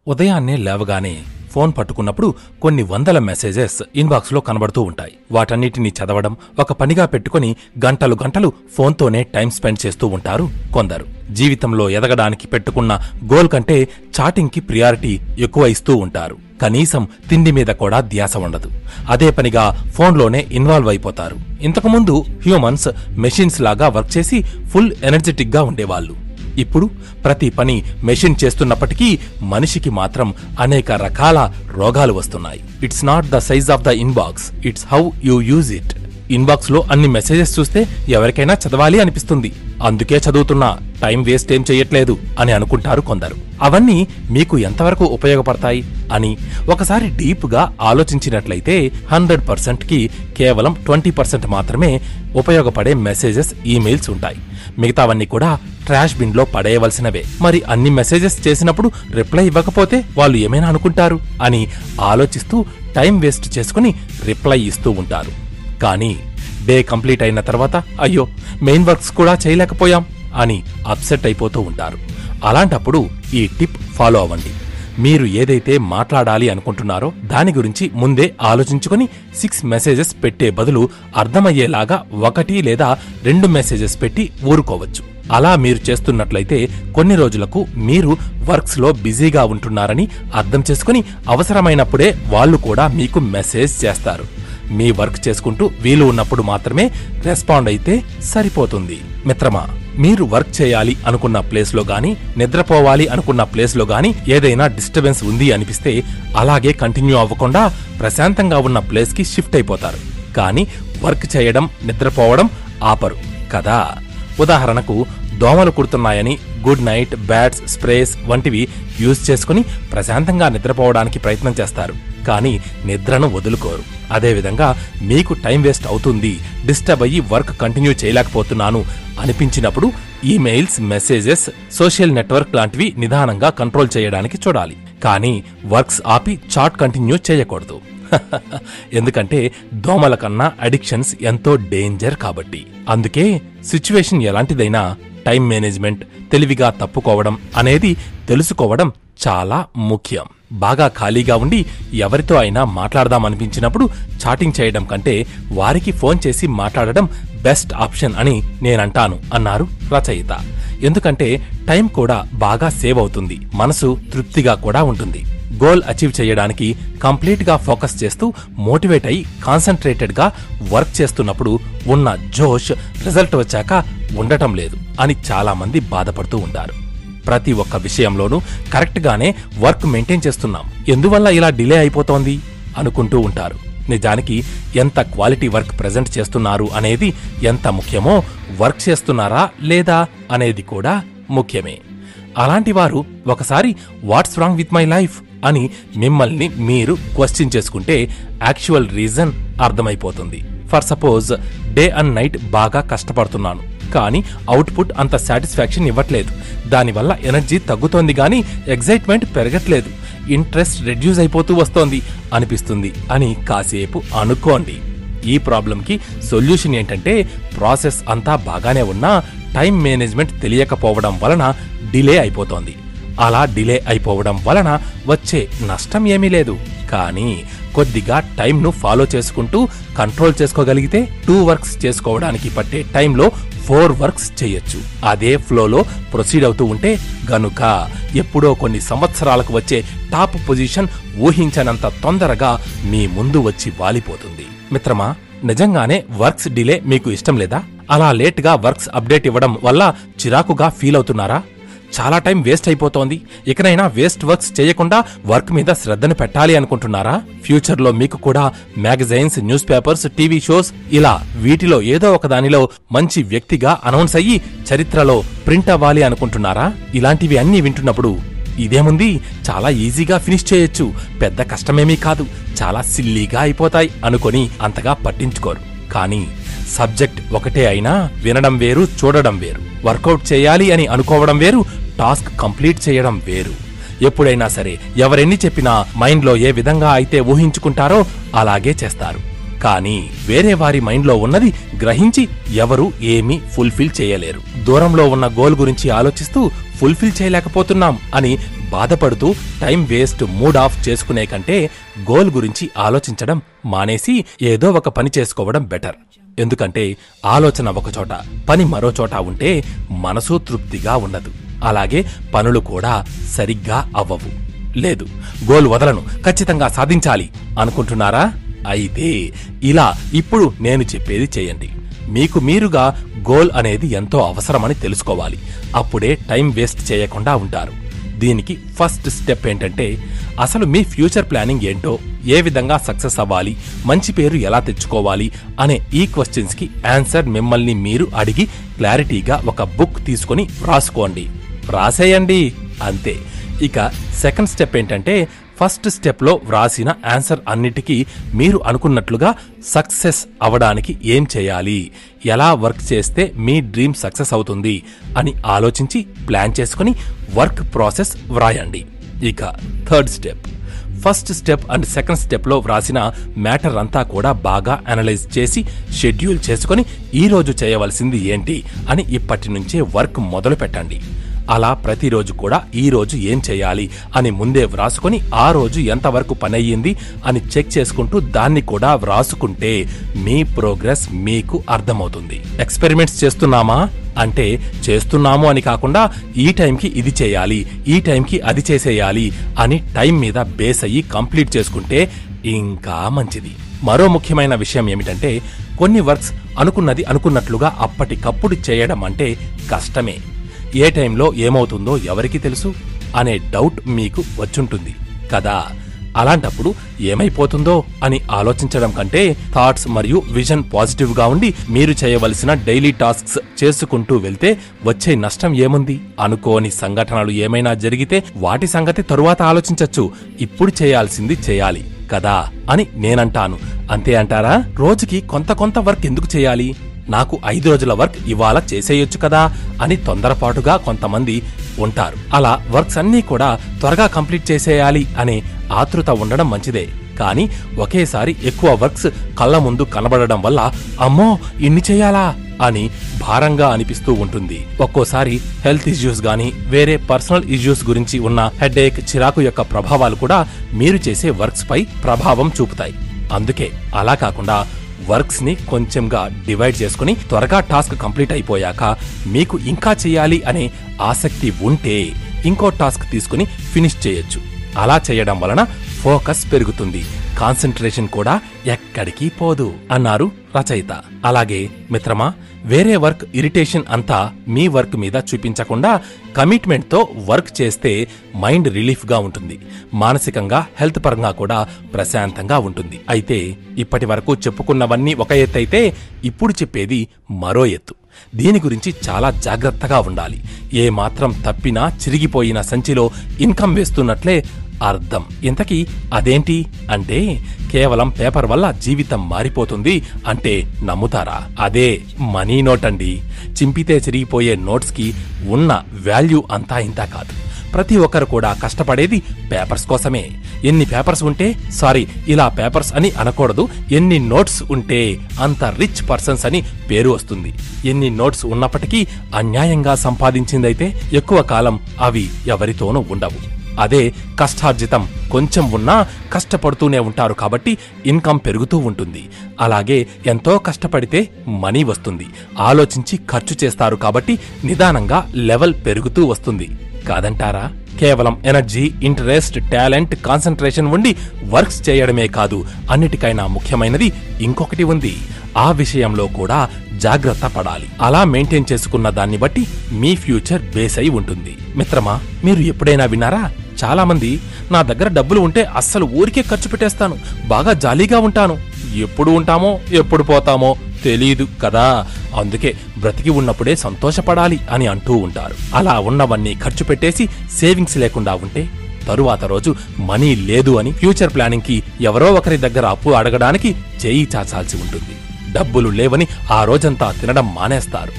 ఉదయాన్నే లేవగానే ఫోన్ పట్టుకున్నప్పుడు కొన్ని వందల మెసేజెస్ ఇన్బాక్స్లో కనబడుతూ ఉంటాయి. వాటన్నిటినీ చదవడం ఒక పనిగా పెట్టుకుని గంటలు గంటలు ఫోన్తోనే టైం స్పెండ్ చేస్తూ ఉంటారు కొందరు. జీవితంలో ఎదగడానికి పెట్టుకున్న గోల్ కంటే చాటింగ్కి ప్రియారిటీ ఎక్కువ ఇస్తూ ఉంటారు. కనీసం తిండి మీద కూడా ధ్యాస ఉండదు. అదే పనిగా ఫోన్లోనే ఇన్వాల్వ్ అయిపోతారు. ఇంతకుముందు హ్యూమన్స్ మెషిన్స్ లాగా వర్క్ చేసి ఫుల్ ఎనర్జెటిక్ గా ఉండేవాళ్లు. ఇప్పుడు ప్రతి పని మెషిన్ చేస్తున్నప్పటికీ మనిషికి మాత్రం అనేక రకాల రోగాలు వస్తున్నాయి. It's not the size of the inbox, it's how you use it. Inbox లో అన్ని మెసేజెస్ చూస్తే ఎవరికైనా చదవాలి అనిపిస్తుంది. అందుకే చదువుతున్నా, టైం వేస్ట్ ఏం చెయ్యట్లేదు అని అనుకుంటారు కొందరు. అవన్నీ మీకు ఎంతవరకు ఉపయోగపడతాయి అని ఒకసారి డీప్ గా ఆలోచించినట్లయితే 100%కి కేవలం 20% మాత్రమే ఉపయోగపడే మెసేజెస్, ఈమెయిల్స్ ఉంటాయి. మిగతావన్నీ కూడా ట్రాష్ బిన్ లో పడేయవలసినవే. మరి అన్ని మెసేజెస్ చేసినప్పుడు రిప్లై ఇవ్వకపోతే వాళ్ళు ఏమైనా అనుకుంటారు అని ఆలోచిస్తూ టైం వేస్ట్ చేసుకుని రిప్లై ఇస్తూ ఉంటారు. కానీ డే కంప్లీట్ అయిన తర్వాత అయ్యో మెయిన్ వర్క్స్ కూడా చేయలేకపోయాం అని అప్సెట్ అయిపోతూ ఉంటారు. అలాంటప్పుడు ఈ టిప్ ఫాలో అవ్వండి. మీరు ఏదైతే మాట్లాడాలి అనుకుంటున్నారో దాని గురించి ముందే ఆలోచించుకుని 6 మెసేజెస్ పెట్టే బదులు అర్థమయ్యేలాగా 1 లేదా 2 మెసేజెస్ పెట్టి ఊరుకోవచ్చు. అలా మీరు చేస్తున్నట్లయితే కొన్ని రోజులకు మీరు వర్క్స్ లో బిజీగా ఉంటున్నారని అర్థం చేసుకుని అవసరమైనప్పుడే వాళ్ళు కూడా మీకు మెసేజ్ చేస్తారు. మీ వర్క్ చేసుకుంటూ వీలు ఉన్నప్పుడు మాత్రమే రెస్పాండ్ అయితే సరిపోతుంది. మిత్రమా, మీరు వర్క్ చేయాలి అనుకున్న ప్లేస్లో గానీ, నిద్రపోవాలి అనుకున్న ప్లేస్లో గానీ ఏదైనా డిస్టర్బెన్స్ ఉంది అనిపిస్తే అలాగే కంటిన్యూ అవ్వకుండా ప్రశాంతంగా ఉన్న ప్లేస్కి షిఫ్ట్ అయిపోతారు. కానీ వర్క్ చేయడం, నిద్రపోవడం ఆపరు కదా. ఉదాహరణకు దోమలు కుడుతున్నాయని గుడ్ నైట్, బ్యాట్స్, స్ప్రేస్ వంటివి యూజ్ చేసుకుని ప్రశాంతంగా నిద్రపోవడానికి ప్రయత్నం చేస్తారు. కానీ నిద్రను వదులుకోరు. అదేవిధంగా మీకు టైం వేస్ట్ అవుతుంది, డిస్టర్బ్ అయ్యి వర్క్ కంటిన్యూ చేయలేకపోతున్నాను అనిపించినప్పుడు ఈమెయిల్స్, మెసేజెస్, సోషల్ నెట్వర్క్ లాంటివి నిదానంగా కంట్రోల్ చేయడానికి చూడాలి. కానీ వర్క్స్ ఆపి చాట్ కంటిన్యూ చేయకూడదు. ఎందుకంటే దోమల కన్నా అడిక్షన్స్ ఎంతో డేంజర్ కాబట్టి. అందుకే సిచ్యువేషన్ ఎలాంటిదైనా టైం మేనేజ్మెంట్, తెలివిగా తప్పుకోవడం అనేది తెలుసుకోవడం చాలా ముఖ్యం. బాగా ఖాళీగా ఉండి ఎవరితో అయినా మాట్లాడదామనిపించినప్పుడు చాటింగ్ చేయడం కంటే వారికి ఫోన్ చేసి మాట్లాడడం బెస్ట్ ఆప్షన్ అని నేనంటాను అన్నారు రచయిత. ఎందుకంటే టైం కూడా బాగా సేవ్ అవుతుంది, మనసు తృప్తిగా కూడా ఉంటుంది. గోల్ అచీవ్ చేయడానికి కంప్లీట్ గా ఫోకస్ చేస్తూ మోటివేట్ అయి కాన్సంట్రేటెడ్ గా వర్క్ చేస్తున్నప్పుడు ఉన్న జోష్ రిజల్ట్ వచ్చాక ఉండటం లేదు అని చాలా మంది బాధపడుతూ ఉంటారు. ప్రతి ఒక్క విషయంలోనూ కరెక్ట్ గానే వర్క్ మెయింటైన్ చేస్తున్నాం, ఎందువల్ల ఇలా డిలే అయిపోతోంది అనుకుంటూ ఉంటారు. నిజానికి ఎంత క్వాలిటీ వర్క్ ప్రెజెంట్ చేస్తున్నారు అనేది ఎంత ముఖ్యమో వర్క్ చేస్తున్నారా లేదా అనేది కూడా ముఖ్యమే. అలాంటి వారు ఒకసారి what's wrong with my life అని మిమ్మల్ని మీరు క్వశ్చన్ చేసుకుంటే యాక్చువల్ రీజన్ అర్థమైపోతుంది. For suppose day and night బాగా కష్టపడుతున్నాను, కానీ అవుట్పుట్ అంత సాటిస్ఫాక్షన్ ఇవ్వట్లేదు, దానివల్ల ఎనర్జీ తగ్గుతోంది గానీ ఎగ్జైట్మెంట్ పెరగట్లేదు, ఇంట్రెస్ట్ రెడ్యూస్ అయిపోతూ వస్తోంది అనిపిస్తుంది అని కాసేపు అనుకోండి. ఈ ప్రాబ్లంకి సొల్యూషన్ ఏంటంటే ప్రాసెస్ అంతా బాగానే ఉన్నా టైం మేనేజ్మెంట్ తెలియకపోవడం వలన డిలే అయిపోతోంది. అలా డిలే అయిపోవడం వలన వచ్చే నష్టం ఏమీ లేదు. కానీ కొద్దిగా టైంను ఫాలో చేసుకుంటూ కంట్రోల్ చేసుకోగలిగితే 2 వర్క్స్ చేసుకోవడానికి పట్టే టైంలో 4 వర్క్స్ చేయొచ్చు. అదే ఫ్లోలో ప్రొసీడ్ అవుతూ ఉంటే గనుక ఎప్పుడో కొన్ని సంవత్సరాలకు వచ్చే టాప్ పొజిషన్ ఊహించనంత తొందరగా మీ ముందు వచ్చి వాలిపోతుంది. మిత్రమా, నిజంగానే వర్క్స్ డిలే మీకు ఇష్టం లేదా? అలా లేట్గా వర్క్స్ అప్డేట్ ఇవ్వడం వల్ల చిరాకుగా ఫీల్ అవుతున్నారా? చాలా టైం వేస్ట్ అయిపోతోంది, ఇకనైనా వేస్ట్ వర్క్స్ చేయకుండా వర్క్ మీద శ్రద్ధను పెట్టాలి అనుకుంటున్నారా? ఫ్యూచర్లో మీకు కూడా magazines, news papers, TV shows ఇలా వీటిలో ఏదో ఒక దానిలో మంచి వ్యక్తిగా అనౌన్స్ అయ్యి చరిత్రలో ప్రింట్ అవ్వాలి అనుకుంటున్నారా? ఇలాంటివి అన్నీ వింటున్నప్పుడు ఇదేముంది, చాలా ఈజీగా ఫినిష్ చేయొచ్చు, పెద్ద కష్టమేమీ కాదు, చాలా సిల్లీగా అయిపోతాయి అనుకొని అంతగా పట్టించుకోరు. కానీ సబ్జెక్ట్ ఒకటే అయినా వినడం వేరు, చూడడం వేరు. వర్కౌట్ చేయాలి అని అనుకోవడం వేరు, టాస్క్ కంప్లీట్ చేయడం వేరు. ఎప్పుడైనా సరే ఎవరెన్ని చెప్పినా మైండ్లో ఏ విధంగా అయితే ఊహించుకుంటారో అలాగే చేస్తారు. కానీ వేరే వారి మైండ్లో ఉన్నది గ్రహించి ఎవరూ ఏమీ ఫుల్ఫిల్ చేయలేరు. దూరంలో ఉన్న గోల్ గురించి ఆలోచిస్తూ ఫుల్ఫిల్ చేయలేకపోతున్నాం అని బాధపడుతూ టైం వేస్ట్ మూడ్ ఆఫ్ చేసుకునే కంటే గోల్ గురించి ఆలోచించడం మానేసి ఏదో ఒక పని చేసుకోవడం బెటర్. ఎందుకంటే ఆలోచన ఒకచోట, పని మరో చోట ఉంటే మనసు తృప్తిగా ఉండదు. అలాగే పనులు కూడా సరిగ్గా అవ్వవు. లేదు, గోల్ వదలను, ఖచ్చితంగా సాధించాలి అనుకుంటున్నారా? అయితే ఇలా ఇప్పుడు నేను చెప్పేది చేయండి. మీకు మీరుగా గోల్ అనేది ఎంతో అవసరమని తెలుసుకోవాలి. అప్పుడే టైం వేస్ట్ చేయకుండా ఉంటారు. దీనికి ఫస్ట్ స్టెప్ ఏంటంటే, అసలు మీ ఫ్యూచర్ ప్లానింగ్ ఏంటో, ఏ విధంగా సక్సెస్ అవ్వాలి, మంచి పేరు ఎలా తెచ్చుకోవాలి అనే ఈ క్వశ్చన్స్ కి ఆన్సర్ మిమ్మల్ని మీరు అడిగి క్లారిటీగా ఒక బుక్ తీసుకొని రాసుకోండి, రాసేయండి, అంతే. ఇక సెకండ్ స్టెప్ ఏంటంటే, ఫస్ట్ స్టెప్ లో వ్రాసిన ఆన్సర్ అన్నిటికీ మీరు అనుకున్నట్లుగా సక్సెస్ అవడానికి ఏం చేయాలి, ఎలా వర్క్ చేస్తే మీ డ్రీమ్ సక్సెస్ అవుతుంది అని ఆలోచించి ప్లాన్ చేసుకుని వర్క్ ప్రాసెస్ వ్రాయండి. ఇక third step, first step and second step లో వ్రాసిన మ్యాటర్ అంతా కూడా బాగా అనలైజ్ చేసి షెడ్యూల్ చేసుకుని ఈ రోజు చేయవలసింది ఏంటి అని ఇప్పటి నుంచే వర్క్ మొదలు పెట్టండి. అలా ప్రతిరోజు కూడా ఈ రోజు ఏం చేయాలి అని ముందే వ్రాసుకొని ఆ రోజు ఎంతవరకు పనయ్యింది అని చెక్ చేసుకుంటూ దాన్ని కూడా వ్రాసుకుంటే మీ ప్రోగ్రెస్ మీకు అర్థమవుతుంది. ఎక్స్పెరిమెంట్స్ చేస్తున్నామా అంటే చేస్తున్నాము అని కాకుండా ఈ టైంకి ఇది చేయాలి, ఈ టైంకి అది చేసేయాలి అని టైం మీద బేస్ అయ్యి కంప్లీట్ చేసుకుంటే ఇంకా మంచిది. మరో ముఖ్యమైన విషయం ఏమిటంటే, కొన్ని వర్క్స్ అనుకున్నది అనుకున్నట్లుగా అప్పటికప్పుడు చేయడం అంటే కష్టమే. ఏ టైంలో ఏమవుతుందో ఎవరికి తెలుసు అనే డౌట్ మీకు వచ్చుంటుంది కదా. అలాంటప్పుడు ఏమైపోతుందో అని ఆలోచించడం కంటే థాట్స్ మరియు విజన్ పాజిటివ్ గా ఉండి మీరు చేయవలసిన డైలీ టాస్క్స్ చేసుకుంటూ వెళ్తే వచ్చే నష్టం ఏముంది? అనుకోని సంఘటనలు ఏమైనా జరిగితే వాటి సంగతి తరువాత ఆలోచించొచ్చు. ఇప్పుడు చేయాల్సింది చేయాలి కదా అని నేనంటాను. అంతే అంటారా? రోజుకి కొంత వర్క్ ఎందుకు చేయాలి? నాకు 5 రోజుల వర్క్ ఇవాళ చేసేయొచ్చు కదా అని తొందరపాటుగా కొంతమంది ఉంటారు. అలా వర్క్స్ అన్నీ కూడా త్వరగా కంప్లీట్ చేసేయాలి అనే ఆతృత ఉండడం మంచిదే. కానీ ఒకేసారి ఎక్కువ వర్క్స్ కళ్ళ ముందు కనబడడం వల్ల అమ్మో ఇన్ని చేయాలా అని భారంగా అనిపిస్తూ ఉంటుంది. ఒక్కోసారి హెల్త్ ఇష్యూస్ గానీ వేరే పర్సనల్ ఇష్యూస్ గురించి ఉన్న హెడేక్, చిరాకు యొక్క ప్రభావాలు కూడా మీరు చేసే వర్క్స్ పై ప్రభావం చూపుతాయి. అందుకే అలా కాకుండా వర్క్స్ ని కొంచెంగా డివైడ్ చేసుకుని త్వరగా టాస్క్ కంప్లీట్ అయిపోయాక మీకు ఇంకా చేయాలి అనే ఆసక్తి ఉంటే ఇంకో టాస్క్ తీసుకుని ఫినిష్ చేయొచ్చు. అలా చేయడం వలన ఫోకస్ పెరుగుతుంది, కాన్సంట్రేషన్ కూడా ఎక్కడికి పోదు అన్నారు రచయిత. అలాగే మిత్రమా, వేరే వర్క్ ఇరిటేషన్ అంతా మీ వర్క్ మీద చూపించకుండా కమిట్మెంట్ తో వర్క్ చేస్తే మైండ్ రిలీఫ్ గా ఉంటుంది, మానసికంగా హెల్త్ పరంగా కూడా ప్రశాంతంగా ఉంటుంది. అయితే ఇప్పటి వరకు చెప్పుకున్నవన్నీ ఒక ఎత్తైతే ఇప్పుడు చెప్పేది మరో ఎత్తు. దీని గురించి చాలా జాగ్రత్తగా ఉండాలి. ఏ మాత్రం తప్పినా చిరిగిపోయిన సంచిలో ఇన్కమ్ వేస్తున్నట్లే అర్థం. ఇంతకీ అదేంటి అంటే, కేవలం పేపర్ వల్ల జీవితం మారిపోతుంది అంటే నమ్ముతారా? అదే మనీ నోట్ అండి. చింపితే చిరిగిపోయే నోట్స్ కి ఉన్న వాల్యూ అంతా ఇంతా కాదు. ప్రతి ఒక్కరు కూడా కష్టపడేది పేపర్స్ కోసమే. ఎన్ని పేపర్స్ ఉంటే, ఇలా పేపర్స్ అని అనకూడదు, ఎన్ని నోట్స్ ఉంటే అంత రిచ్ పర్సన్స్ అని పేరు వస్తుంది. ఎన్ని నోట్స్ ఉన్నప్పటికీ అన్యాయంగా సంపాదించిందైతే ఎక్కువ కాలం అవి ఎవరితోనూ ఉండవు. అదే కష్టార్జితం కొంచెం ఉన్నా కష్టపడుతూనే ఉంటారు కాబట్టి ఇన్కమ్ పెరుగుతూ ఉంటుంది. అలాగే ఎంతో కష్టపడితే మనీ వస్తుంది, ఆలోచించి ఖర్చు చేస్తారు కాబట్టి నిదానంగా లెవెల్ పెరుగుతూ వస్తుంది కాదంటారా? కేవలం ఎనర్జీ, ఇంట్రెస్ట్, టాలెంట్, కాన్సంట్రేషన్ ఉండి వర్క్స్ చేయడమే కాదు, అన్నిటికైనా ముఖ్యమైనది ఇంకొకటి ఉంది. ఆ విషయంలో కూడా జాగ్రత్త పడాలి. అలా మెయింటైన్ చేసుకున్న దాన్ని బట్టి మీ ఫ్యూచర్ బేస్ అయి ఉంటుంది. మిత్రమా, మీరు ఎప్పుడైనా విన్నారా? చాలా మంది నా దగ్గర డబ్బులు ఉంటే అస్సలు ఊరికే ఖర్చు పెట్టేస్తాను, బాగా జాలీగా ఉంటాను, ఎప్పుడు ఉంటామో ఎప్పుడు పోతామో తెలీదు కదా, అందుకే బ్రతికి ఉన్నప్పుడే సంతోషపడాలి అని అంటూ ఉంటారు. అలా ఉన్నవన్నీ ఖర్చు పెట్టేసి సేవింగ్స్ లేకుండా ఉంటే తరువాత రోజు మనీ లేదు అని ఫ్యూచర్ ప్లానింగ్ కి ఎవరో ఒకరి దగ్గర అప్పు అడగడానికి చేయి చాచాల్సి ఉంటుంది. డబ్బులు లేవని ఆ రోజంతా తినడం మానేస్తారు.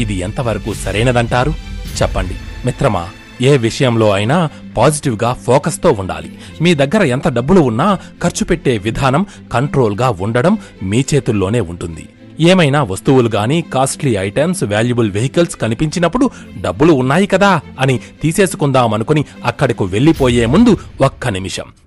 ఇది ఎంతవరకు సరైనదంటారు? చెప్పండి మిత్రమా. ఏ విషయంలో అయినా పాజిటివ్ గా ఫోకస్ తో ఉండాలి. మీ దగ్గర ఎంత డబ్బులు ఉన్నా ఖర్చు పెట్టే విధానం కంట్రోల్ గా ఉండడం మీ చేతుల్లోనే ఉంటుంది. ఏమైనా వస్తువులు గాని, కాస్ట్లీ ఐటమ్స్, వాల్యుబుల్ వెహికల్స్ కనిపించినప్పుడు డబ్బులు ఉన్నాయి కదా అని తీసేసుకుందామనుకుని అక్కడకు వెళ్లిపోయే ముందు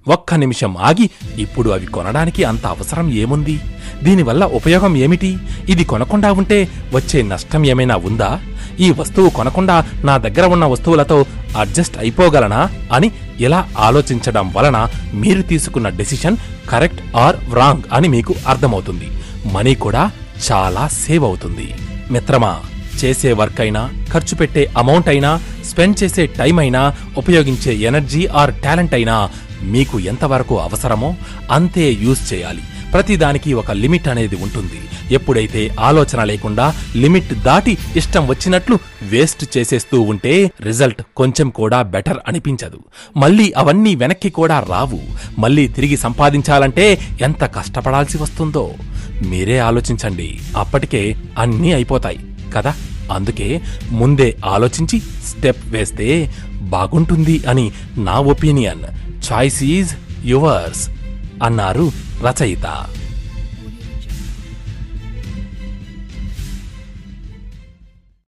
ఒక్క నిమిషం ఆగి ఇప్పుడు అవి కొనడానికి అంత అవసరం ఏముంది? దీనివల్ల ఉపయోగం ఏమిటి? ఇది కొనకుండా ఉంటే వచ్చే నష్టం ఏమైనా ఉందా? ఈ వస్తువు కొనకుండా నా దగ్గర ఉన్న వస్తువులతో అడ్జస్ట్ అయిపోగలనా అని ఇలా ఆలోచించడం వలన మీరు తీసుకున్న డెసిషన్ కరెక్ట్ ఆర్ రాంగ్ అని మీకు అర్థమవుతుంది. మనీ కూడా చాలా సేవ్ అవుతుంది. మిత్రమా, చేసే వర్క్ అయినా, ఖర్చు పెట్టే అమౌంట్ అయినా, స్పెండ్ చేసే టైం అయినా, ఉపయోగించే ఎనర్జీ ఆర్ టాలెంట్ అయినా మీకు ఎంతవరకు అవసరమో అంతే యూజ్ చేయాలి. ప్రతిదానికి ఒక లిమిట్ అనేది ఉంటుంది. ఎప్పుడైతే ఆలోచన లేకుండా లిమిట్ దాటి ఇష్టం వచ్చినట్లు వేస్ట్ చేసేస్తూ ఉంటే రిజల్ట్ కొంచెం కూడా బెటర్ అనిపించదు. మళ్ళీ అవన్నీ వెనక్కి కూడా రావు. మళ్ళీ తిరిగి సంపాదించాలంటే ఎంత కష్టపడాల్సి వస్తుందో మీరే ఆలోచించండి. అప్పటికే అన్నీ అయిపోతాయి కదా. అందుకే ముందే ఆలోచించి స్టెప్ వేస్తే బాగుంటుంది అని నా ఒపీనియన్. చాయిస్ ఈజ్ యువర్స్ అన్నారు రచయిత.